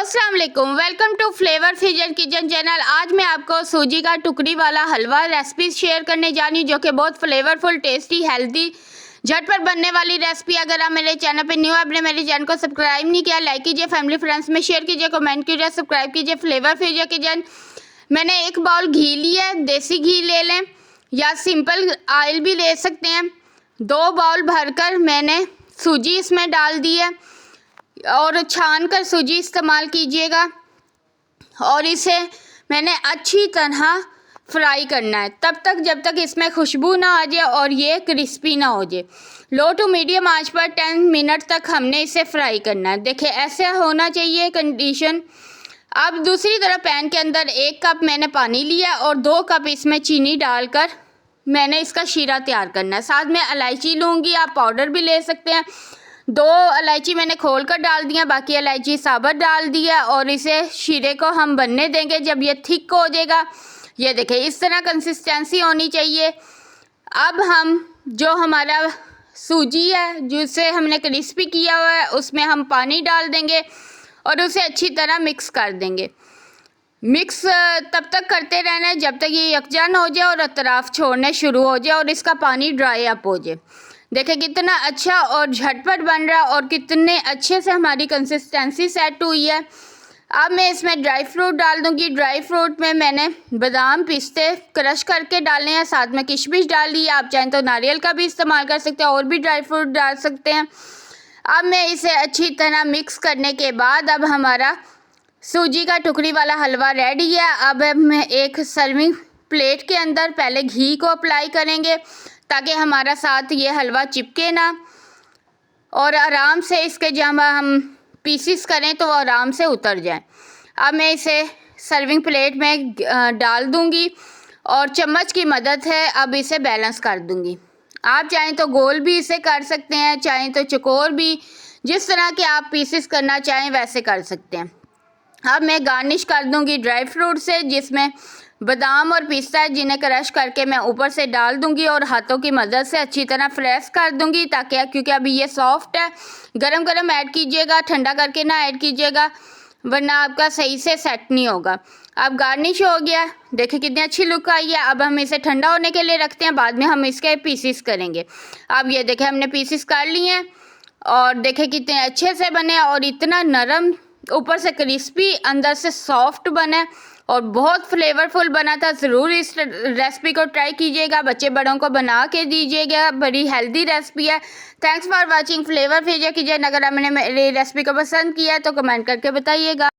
अस्सलाम वालेकुम, welcome to flavour fusion kitchen channel. आज मैं आपको सूजी का टुकड़ी वाला हलवा रेसिपी शेयर करने जा रही हूँ, जो कि बहुत फ्लेवरफुल, टेस्टी, हेल्दी, झटपट बनने वाली रेसिपी। अगर आप मेरे चैनल पे न्यू, आपने मेरे चैनल को सब्सक्राइब नहीं किया, लाइक कीजिए, फैमिली फ्रेंड्स में शेयर कीजिए, कमेंट कीजिए, सब्सक्राइब कीजिए। Flavour fusion kitchen. मैंने एक बाउल घी लिया है, देसी घी ले लें या सिंपल ऑयल भी ले सकते हैं। 2 बाउल भरकर मैंने सूजी इसमें डाल दी है और छान कर सूजी इस्तेमाल कीजिएगा। और इसे मैंने अच्छी तरह फ्राई करना है तब तक जब तक इसमें खुशबू ना आ जाए और ये क्रिस्पी ना हो जाए। लो टू मीडियम आंच पर 10 मिनट तक हमने इसे फ्राई करना है। देखिए ऐसे होना चाहिए कंडीशन। अब दूसरी तरफ पैन के अंदर 1 कप मैंने पानी लिया और 2 कप इसमें चीनी डालकर मैंने इसका शीरा तैयार करना है। साथ में इलायची लूँगी, आप पाउडर भी ले सकते हैं। 2 इलायची मैंने खोल कर डाल दिया, बाकी इलायची साबुत डाल दिया और इसे शीरे को हम बनने देंगे। जब ये थिक हो जाएगा, ये देखिए इस तरह कंसिस्टेंसी होनी चाहिए। अब हम जो हमारा सूजी है जिसे हमने क्रिस्पी किया हुआ है, उसमें हम पानी डाल देंगे और उसे अच्छी तरह मिक्स कर देंगे। मिक्स तब तक करते रहना है जब तक ये यकजान हो जाए और अतराफ छोड़ने शुरू हो जाए और इसका पानी ड्राई अप हो जाए। देखिए कितना अच्छा और झटपट बन रहा है और कितने अच्छे से हमारी कंसिस्टेंसी सेट हुई है। अब मैं इसमें ड्राई फ्रूट डाल दूंगी। ड्राई फ्रूट में मैंने बादाम, पिस्ते क्रश करके डाले हैं, साथ में किशमिश डाल ली है। आप चाहें तो नारियल का भी इस्तेमाल कर सकते हैं और भी ड्राई फ्रूट डाल सकते हैं। अब मैं इसे अच्छी तरह मिक्स करने के बाद अब हमारा सूजी का टुकड़ी वाला हलवा रेडी है। अब मैं एक सर्विंग प्लेट के अंदर पहले घी को अप्लाई करेंगे ताकि हमारा साथ ये हलवा चिपके ना और आराम से इसके जब हम पीसीस करें तो वो आराम से उतर जाए। अब मैं इसे सर्विंग प्लेट में डाल दूंगी और चम्मच की मदद है अब इसे बैलेंस कर दूंगी। आप चाहें तो गोल भी इसे कर सकते हैं, चाहें तो चकोर भी, जिस तरह के आप पीसीस करना चाहें वैसे कर सकते हैं। अब मैं गार्निश कर दूंगी ड्राई फ्रूट से, जिसमें बादाम और पिस्ता है जिन्हें क्रश करके मैं ऊपर से डाल दूंगी और हाथों की मदद से अच्छी तरह फ्रेश कर दूंगी ताकि, क्योंकि अभी ये सॉफ्ट है, गरम गरम ऐड कीजिएगा, ठंडा करके ना ऐड कीजिएगा वरना आपका सही से सेट नहीं होगा। अब गार्निश हो गया, देखिए कितनी अच्छी लुक आई है। अब हम इसे ठंडा होने के लिए रखते हैं, बाद में हम इसके पीसीस करेंगे। अब ये देखिए हमने पीसीस कर लिए हैं और देखिए कितने अच्छे से बने और इतना नरम, ऊपर से क्रिस्पी, अंदर से सॉफ्ट बने और बहुत फ्लेवरफुल बना था। ज़रूर इस रेसिपी को ट्राई कीजिएगा, बच्चे बड़ों को बना के दीजिएगा, बड़ी हेल्दी रेसिपी है। Thanks for watching flavour fusion kitchen. अगर आपने मेरी रेसिपी को पसंद किया तो कमेंट करके बताइएगा।